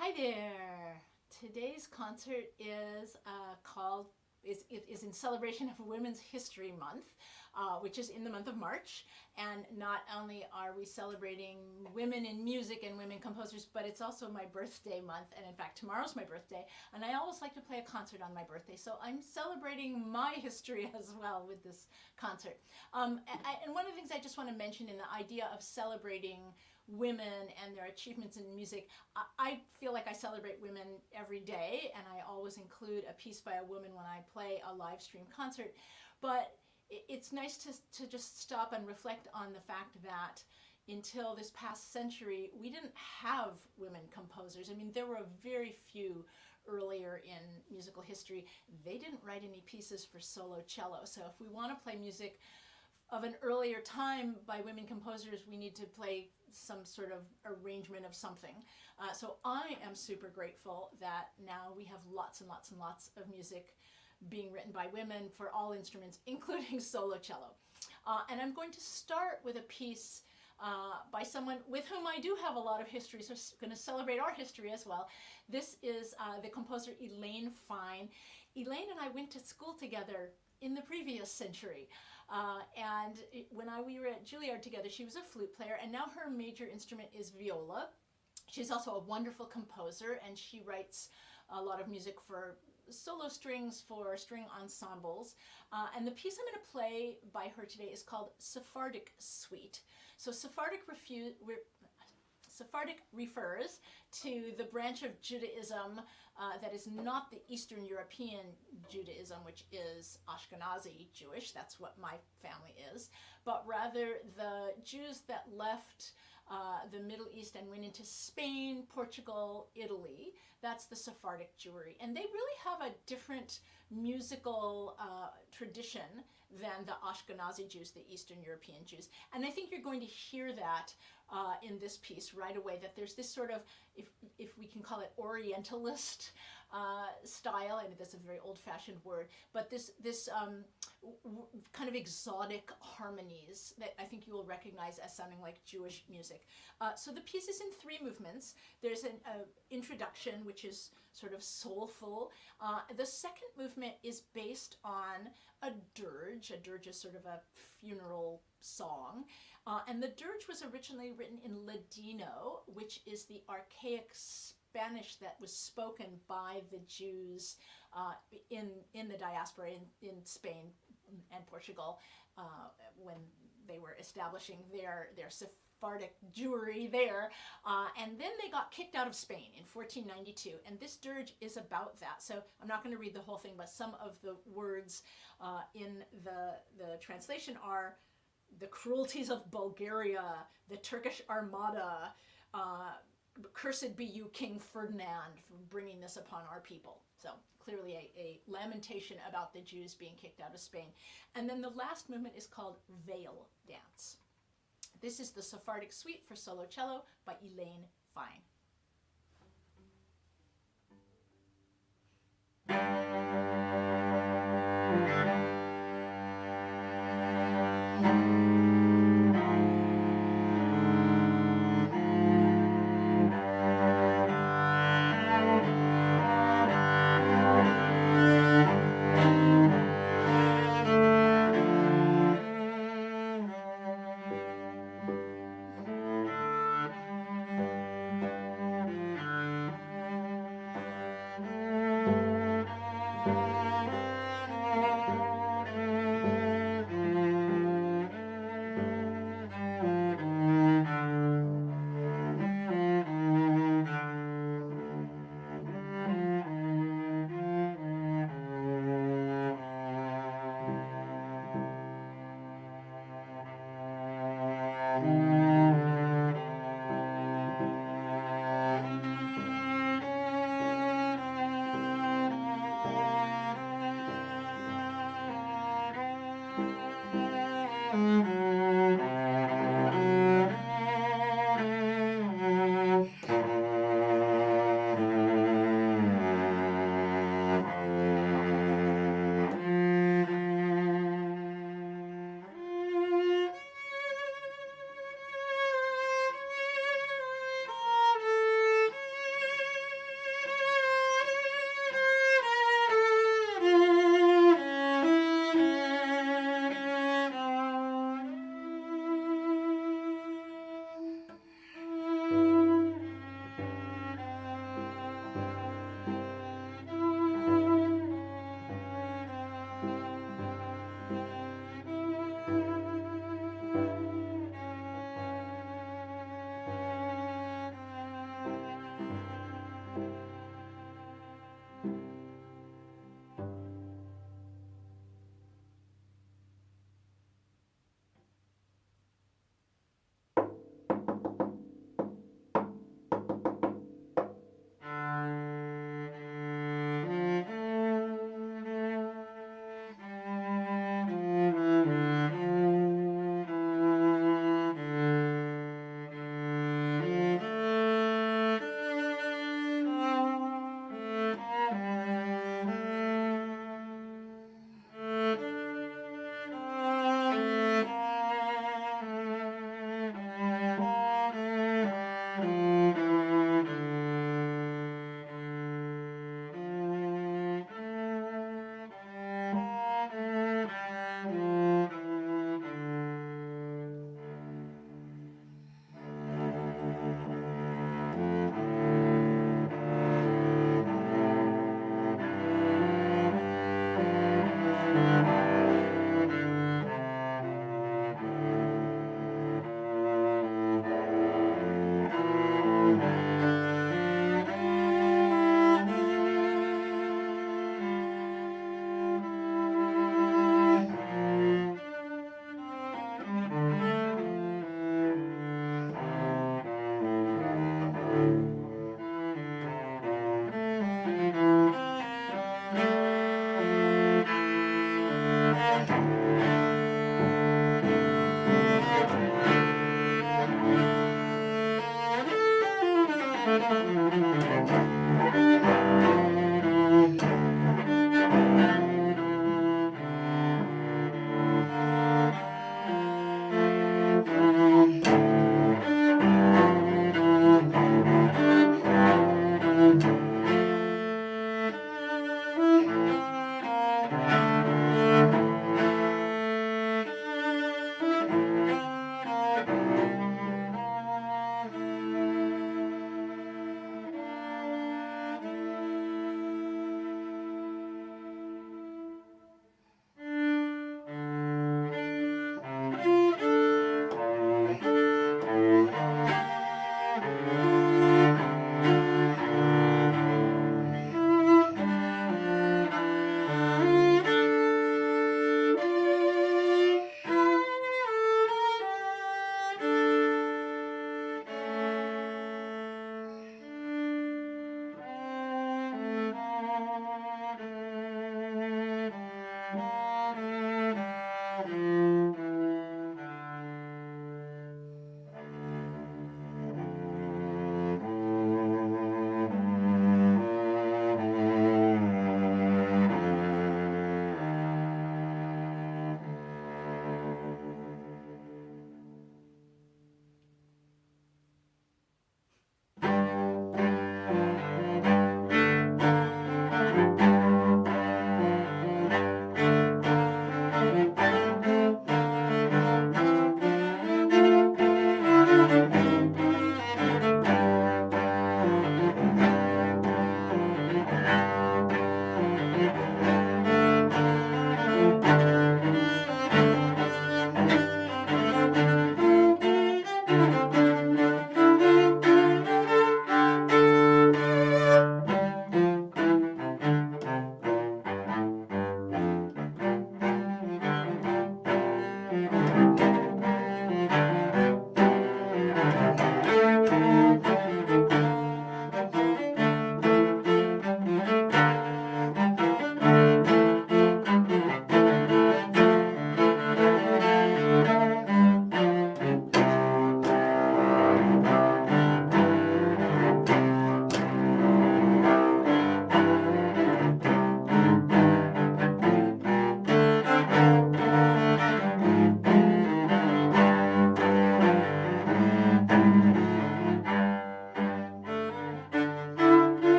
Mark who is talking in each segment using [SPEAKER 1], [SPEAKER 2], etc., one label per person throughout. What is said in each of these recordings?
[SPEAKER 1] Hi there. Today's concert is in celebration of Women's History Month, which is in the month of March. And not only are we celebrating women in music and women composers, but it's also my birthday month. And in fact, tomorrow's my birthday. And I always like to play a concert on my birthday. So I'm celebrating my history as well with this concert. And one of the things I just want to mention in the idea of celebrating women and their achievements in music, I feel like I celebrate women every day, and I always include a piece by a woman when I play a live stream concert. But it's nice to just stop and reflect on the fact that until this past century, we didn't have women composers. I mean, there were very few earlier in musical history. They didn't write any pieces for solo cello. So if we want to play music of an earlier time by women composers, we need to play some sort of arrangement of something. So I am super grateful that now we have lots and lots and lots of music being written by women for all instruments, including solo cello. And I'm going to start with a piece by someone with whom I do have a lot of history, so I'm going to celebrate our history as well. This is the composer Elaine Fine. Elaine and I went to school together in the previous century. When we were at Juilliard together, she was a flute player, and now her major instrument is viola. She's also a wonderful composer, and she writes a lot of music for solo strings, for string ensembles. And the piece I'm going to play by her today is called Sephardic Suite. So Sephardic refers to the branch of Judaism that is not the Eastern European Judaism, which is Ashkenazi Jewish. That's what my family is. But rather the Jews that left the Middle East and went into Spain, Portugal, Italy. That's the Sephardic Jewry. And they really have a different musical tradition than the Ashkenazi Jews, the Eastern European Jews. And I think you're going to hear that in this piece right away, that there's this sort of, if we can call it Orientalist style. I mean, that's a very old-fashioned word, but this kind of exotic harmonies that I think you will recognize as sounding like Jewish music. So the piece is in 3 movements. There's an introduction, which is sort of soulful. The second movement is based on a dirge. A dirge is sort of a funeral song. And the dirge was originally written in Ladino, which is the archaic Spanish that was spoken by the Jews in the diaspora in Spain and Portugal when they were establishing their Sephardic Jewry there. And then they got kicked out of Spain in 1492. And this dirge is about that. So I'm not going to read the whole thing, but some of the words in the translation are the cruelties of Bulgaria, the Turkish Armada, cursed be you, King Ferdinand, for bringing this upon our people. So clearly a lamentation about the Jews being kicked out of Spain. And then the last movement is called Veil Dance. This is the Sephardic Suite for solo cello by Elaine Fine.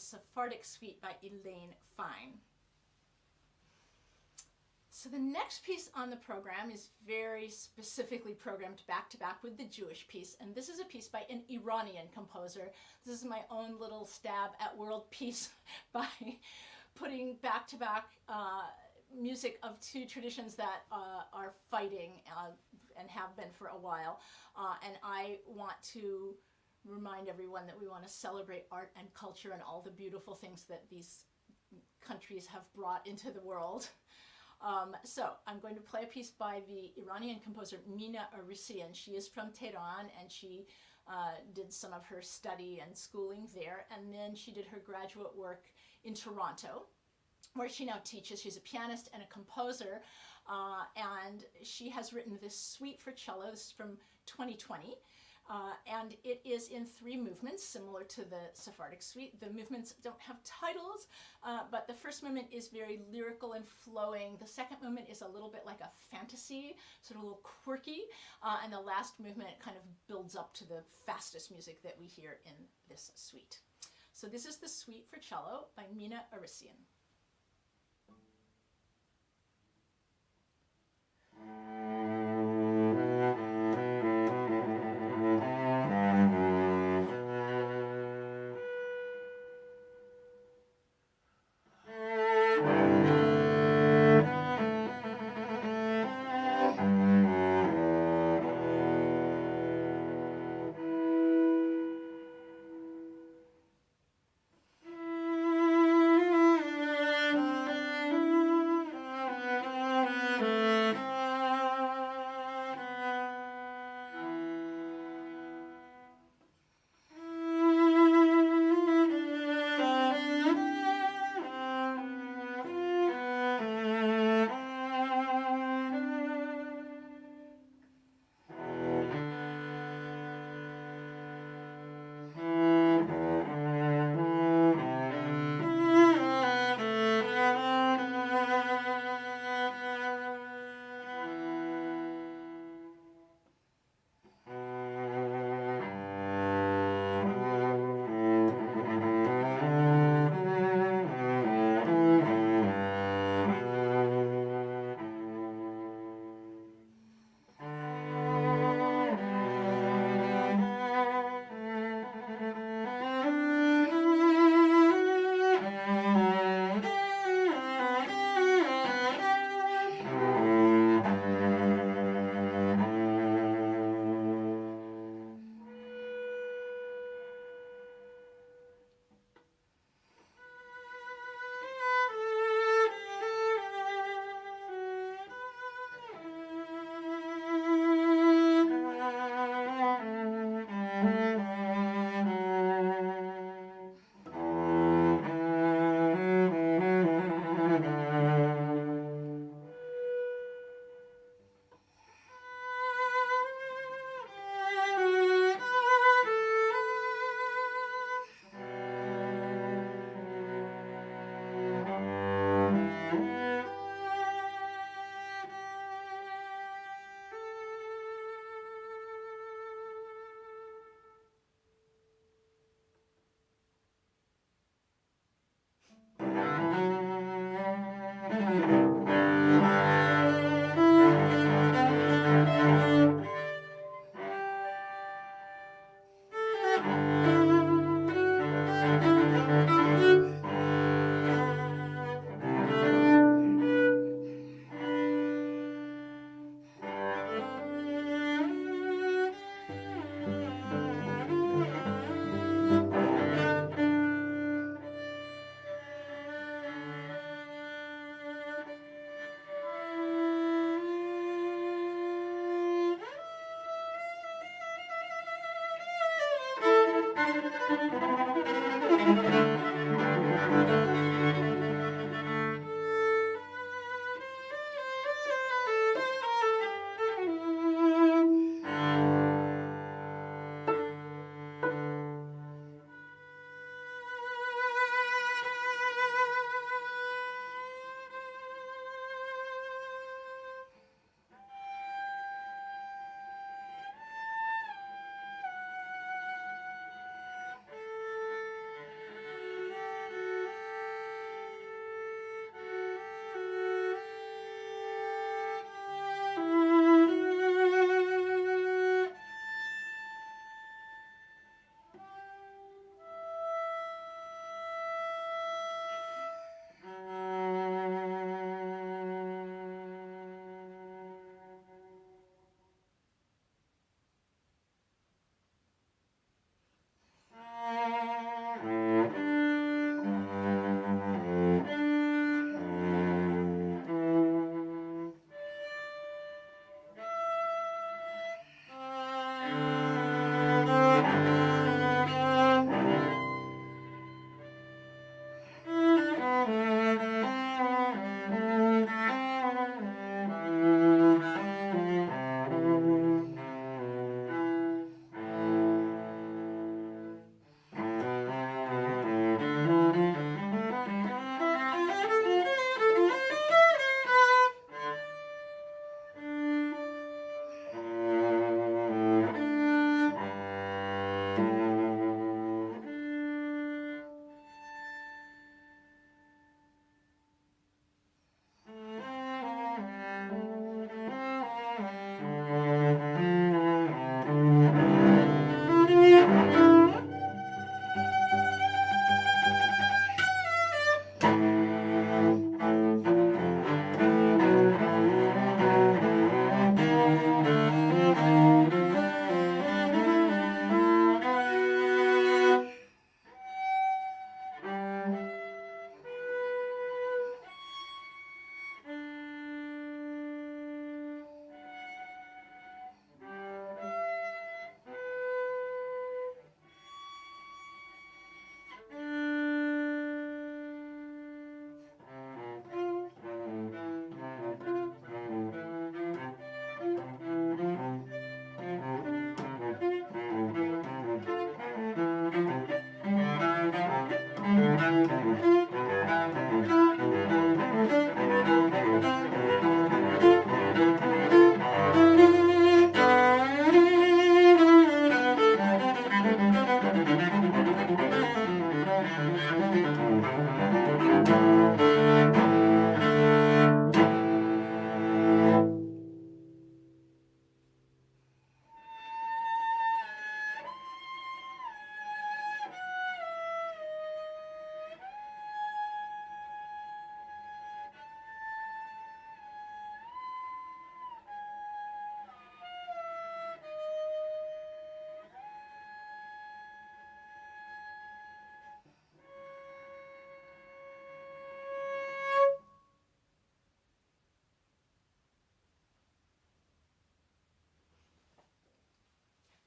[SPEAKER 1] Sephardic Suite by Elaine Fine. So the next piece on the program is very specifically programmed back to back with the Jewish piece, and this is a piece by an Iranian composer. This is my own little stab at world peace by putting back to back music of two traditions that are fighting and have been for a while. And I want to remind everyone that we want to celebrate art and culture and all the beautiful things that these countries have brought into the world. So I'm going to play a piece by the Iranian composer Mina Arisian. She is from Tehran, and she did some of her study and schooling there, and then she did her graduate work in Toronto, where she now teaches. She's a pianist and a composer, and she has written this suite for cello. This is from 2020. And it is in 3 movements, similar to the Sephardic Suite. The movements don't have titles, but the first movement is very lyrical and flowing. The second movement is a little bit like a fantasy, sort of a little quirky. And the last movement kind of builds up to the fastest music that we hear in this suite. So this is the Suite for Cello by Mina Arisian.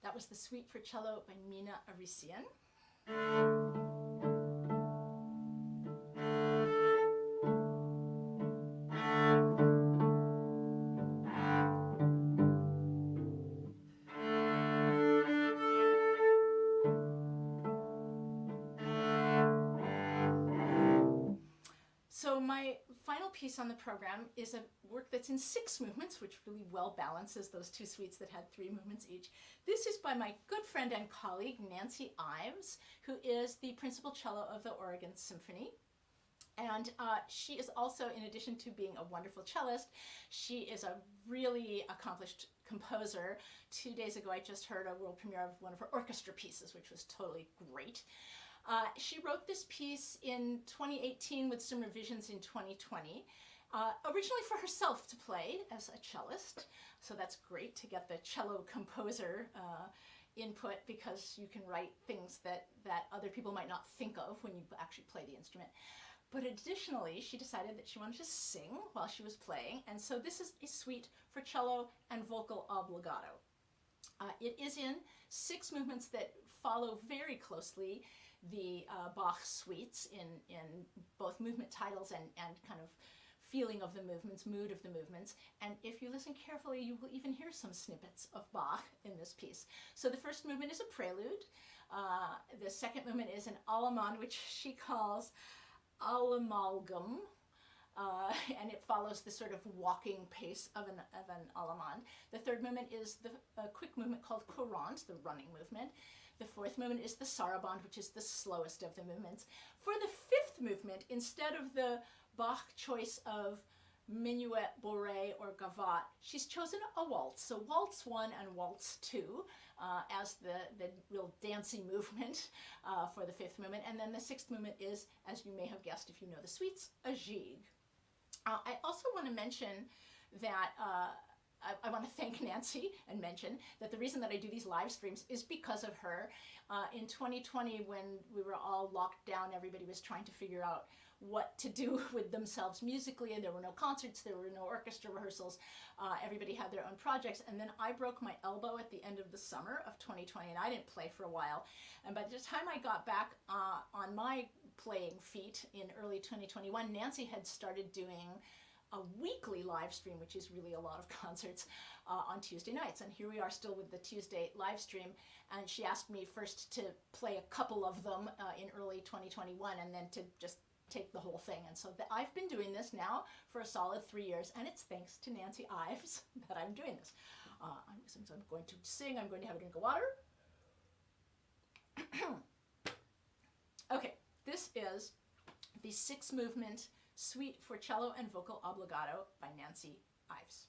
[SPEAKER 1] That was the Suite for Cello by Mina Arisian. So my final piece on the program is a work that's in 6 movements, which really well balances those 2 suites that had 3 movements each. This is by my good friend and colleague, Nancy Ives, who is the principal cello of the Oregon Symphony. And she is also, in addition to being a wonderful cellist, she is a really accomplished composer. 2 days ago, I just heard a world premiere of one of her orchestra pieces, which was totally great. She wrote this piece in 2018 with some revisions in 2020, originally for herself to play as a cellist. So that's great to get the cello composer input, because you can write things that other people might not think of when you actually play the instrument. But additionally, she decided that she wanted to sing while she was playing, and so this is a suite for cello and vocal obbligato. It is in 6 movements that follow very closely the Bach suites in both movement titles and kind of feeling of the movements, mood of the movements. And if you listen carefully, you will even hear some snippets of Bach in this piece. So the first movement is a prelude. The second movement is an allemande, which she calls allemalgam. And it follows the sort of walking pace of an allemande. The third movement is a quick movement called courante, the running movement. The fourth movement is the sarabande, which is the slowest of the movements. For the fifth movement, instead of the Bach choice of minuet, bourrée, or gavotte, she's chosen a waltz. So waltz 1 and waltz 2 as the real dancey movement for the fifth movement. And then the sixth movement is, as you may have guessed if you know the suites, a gigue. I also want to mention that I want to thank Nancy and mention that the reason that I do these live streams is because of her. In 2020, when we were all locked down, everybody was trying to figure out what to do with themselves musically, and there were no concerts, there were no orchestra rehearsals, everybody had their own projects, and then I broke my elbow at the end of the summer of 2020, and I didn't play for a while, and by the time I got back on my playing feet in early 2021, Nancy had started doing a weekly live stream, which is really a lot of concerts, on Tuesday nights. And here we are still with the Tuesday live stream. And she asked me first to play a couple of them in early 2021 and then to just take the whole thing. And so I've been doing this now for a solid 3 years, and it's thanks to Nancy Ives that I'm doing this. Since I'm going to sing, I'm going to have a drink of water. Okay, this is the 6-movement Suite for Cello and Vocal Obbligato by Nancy Ives.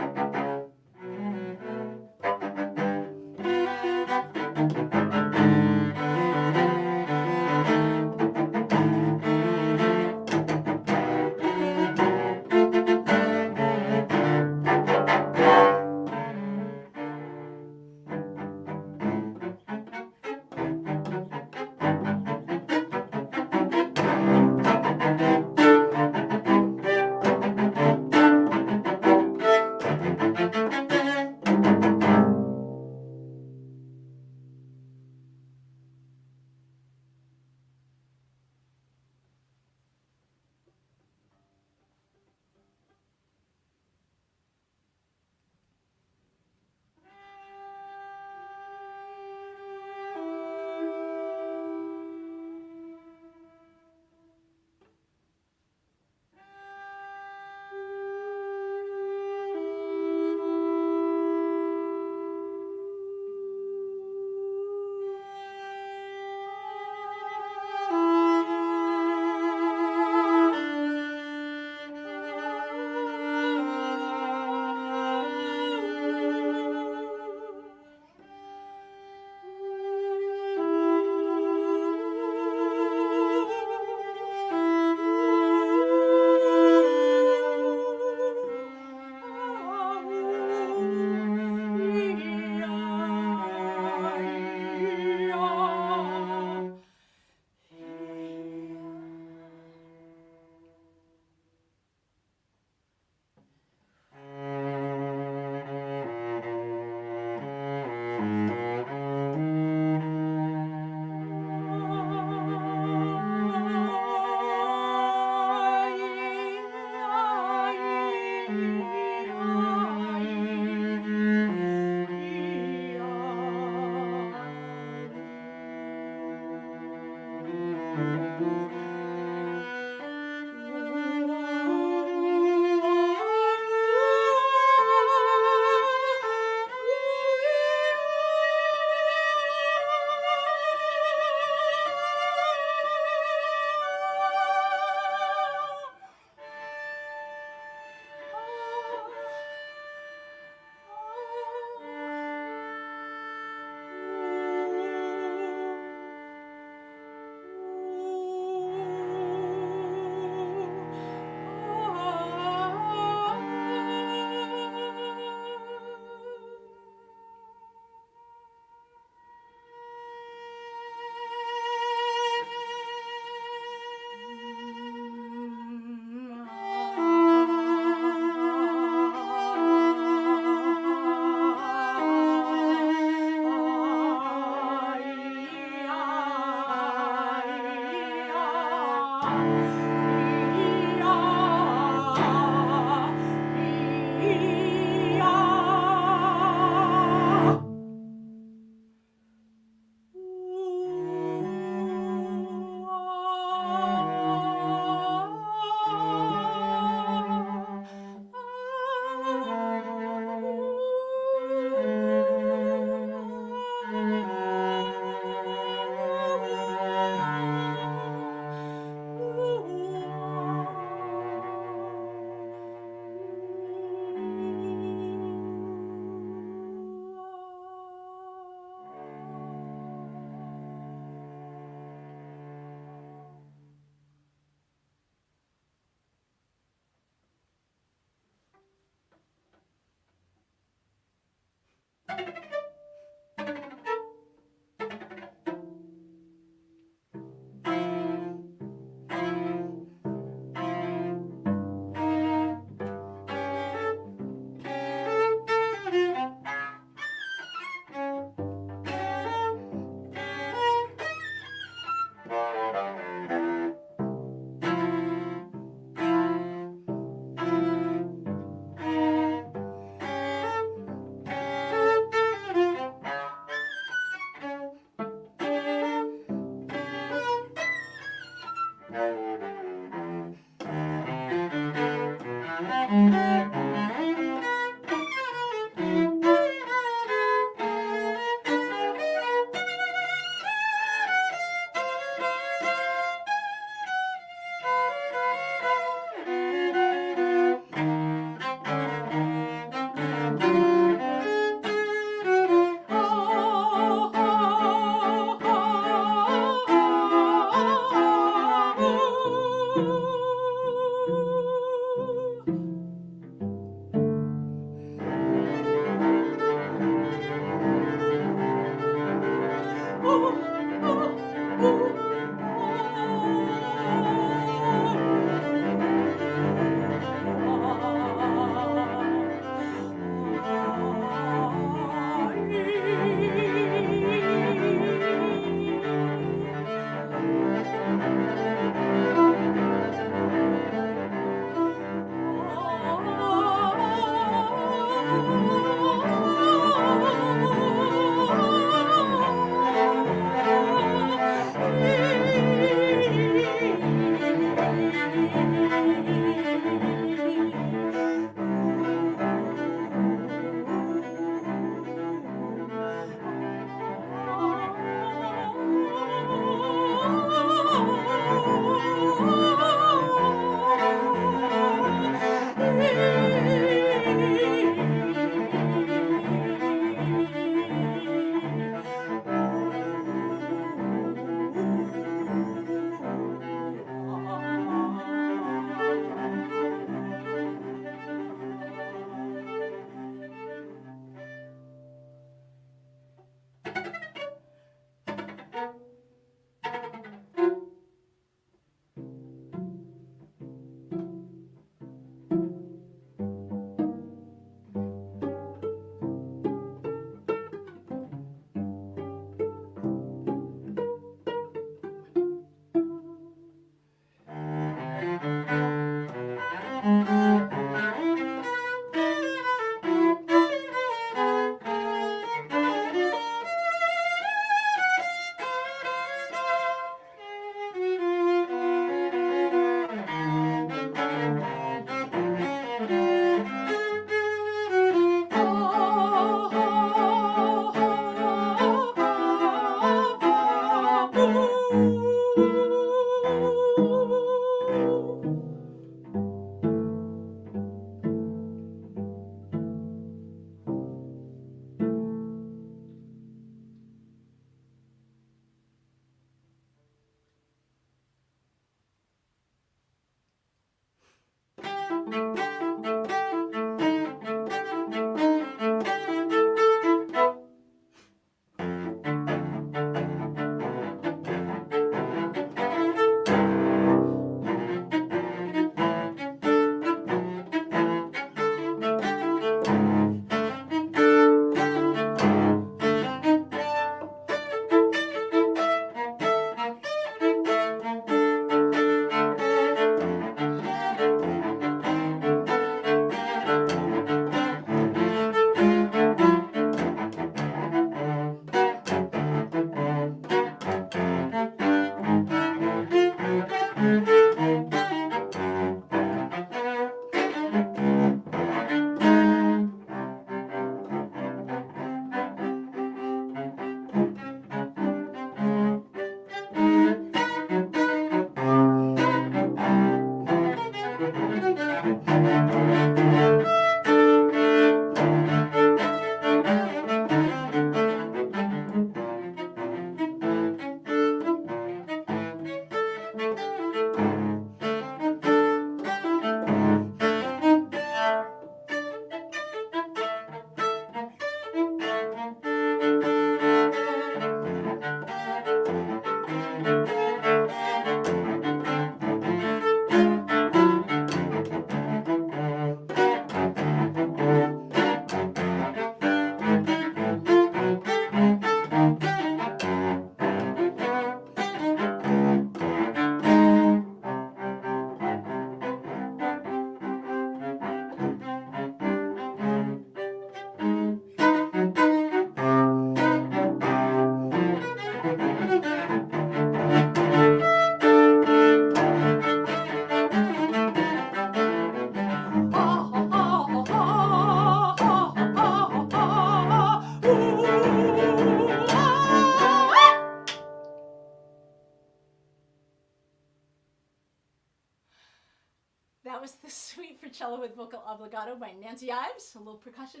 [SPEAKER 1] was The Suite for Cello with Vocal Obbligato by Nancy Ives. A little percussion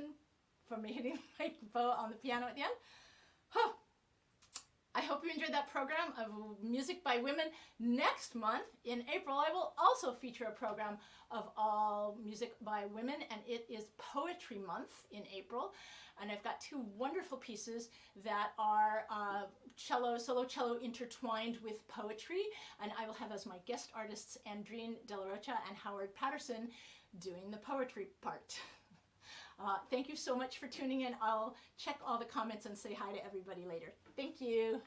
[SPEAKER 1] from me hitting my bow on the piano at the end. Huh. I hope you enjoyed that program of music by women. Next month, in April, I will also feature a program of all music by women, and it is Poetry Month in April. And I've got two wonderful pieces that are solo cello intertwined with poetry. And I will have as my guest artists Andrine De La Rocha and Howard Patterson doing the poetry part. Thank you so much for tuning in. I'll check all the comments and say hi to everybody later. Thank you.